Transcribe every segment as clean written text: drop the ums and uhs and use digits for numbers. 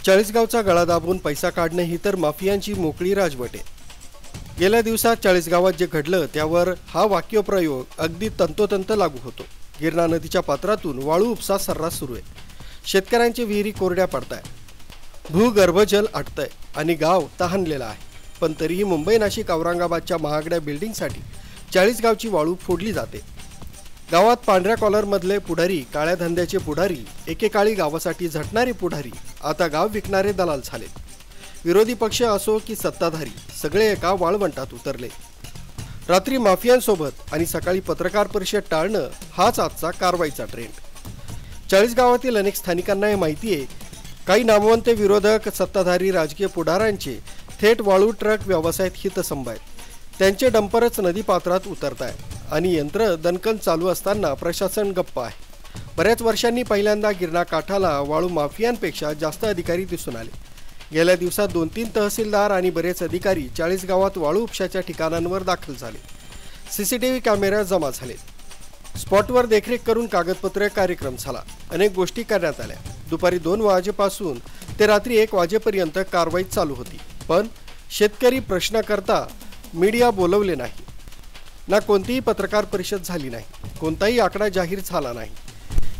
चाळीसगावचा गळा दाबून पैसा काढणे ही तर माफियांची मोकळी राजवट आहे। गेल्या दिवसात चाळीसगावात जे घडलं त्यावर हा वाक्यप्रयोग अगदी तंतोतंत लागू होतो। गिरणा नदीच्या पात्रातून वाळू उपसा सर्रास सुरू आहे। शेतकऱ्यांचे विहिरी कोरड्या पडताय, भूगर्भजल आटतंय आणि गाव तहानलेलं आहे। पण तरीही मुंबई नाशिक औरंगाबादच्या महागड्या बिल्डिंगसाठी चाळीसगावची वाळू फोडली जाते। गावात पांढऱ्या कॉलरमधले पुढारी, काळ्या धंद्याचे पुढारी, एकेकाळी गावासाठी झटणारे पुढारी आता गाव विकणारे दलाल झालेत। विरोधी पक्ष असो की सत्ताधारी, सगळे एका वाळवंटात उतरले। रात्री माफियांसोबत आणि सकाळी पत्रकार परिषद टाळणं हाच आजचा कारवाईचा ट्रेंड। चाळीसगावातील अनेक स्थानिकांना हे माहिती आहे, काही नामवंत विरोधक, सत्ताधारी, राजकीय पुढाऱ्यांचे थेट वाळू ट्रक व्यवसायात हितसंब आहेत। त्यांचे डंपरच नदीपात्रात उतरत आहे आणि यंत्र दणकन चालू असताना प्रशासन गप्प आहे। बऱ्याच वर्षांनी पहिल्यांदा गिरणा काठाला वाळू माफियांपेक्षा जास्त अधिकारी दिसून आले। गेल्या दिवसात 2-3 तहसीलदार आणि बरेच अधिकारी चाळीसगावात वाळू उपशाच्या ठिकाणांवर दाखल झाले। सीसीटीव्ही कॅमेरा जमा झाले। स्पॉटवर देखरेख करून कागदपत्र कार्यक्रम झाला। अनेक गोष्टी करण्यात आल्या। दुपारी 2 वाजेपासून ते रात्री 1 वाजेपर्यंत कारवाई चालू होती। पण शेतकरी प्रश्न करता मीडिया बोलवले नाही, ना कोणतीही पत्रकार परिषद झाली नाही, कोणताही आकडा जाहीर झाला नाही।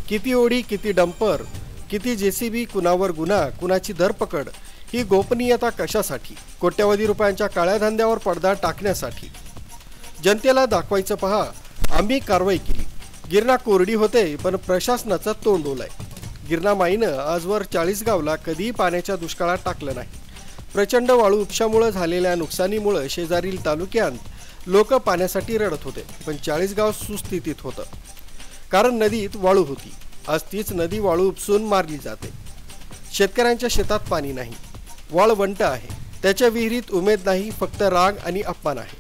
किती ओढी, किती डंपर, किती जेसीबी, कुणावर गुन्हा, कुणाची धरपकड, ही गोपनीयता कशासाठी? कोट्यवधी रुपयांच्या काळ्या धंद्यावर पडदा टाकण्यासाठी। जनतेला दाखवायचं पहा, आम्ही कारवाई केली। गिरणा कोरडी होते पण प्रशासनाचं तोंड ओलय। गिरणा माईनं आजवर चाळीसगावला कधीही पाण्याच्या दुष्काळात टाकलं नाही। प्रचंड वाळू उपशामुळे झालेल्या नुकसानीमुळे शेजारील तालुक्यात लोक पाण्यासाठी रडत होते, पण चाळीसगाव सुस्थितीत होतं, कारण नदीत वाळू होती। आज तीच नदी वाळू उपसून मारली जाते। शेतकऱ्यांच्या शेतात पाणी नाही, वाळवंट आहे, त्याच्या विहिरीत उमेद नाही, फक्त राग आणि अपमान आहे।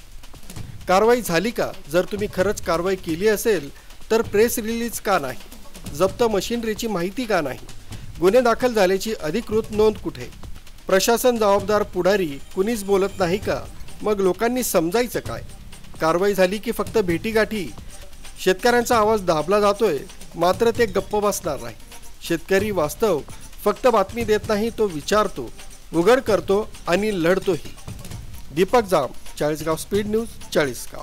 कारवाई झाली का? जर तुम्ही खरंच कारवाई केली असेल तर प्रेस रिलीज का नाही? जप्त मशिनरीची माहिती का नाही? गुन्हे दाखल झाल्याची अधिकृत नोंद कुठे? प्रशासन, जबाबदार पुढारी कुणीच बोलत नाही का? मग लोकांनी समजायचं काय? कारवाई झाली की फक्त भेटीगाठी? शेतकऱ्यांचा आवाज दाबला जातोय, मात्र ते गप्प बसणार नाही। शेतकरी वास्तव फक्त बातमी देत नाही, तो विचारतो, उघड करतो आणि लढतोही। दीपक जाम, चाळीसगाव स्पीड न्यूज, चाळीसगाव।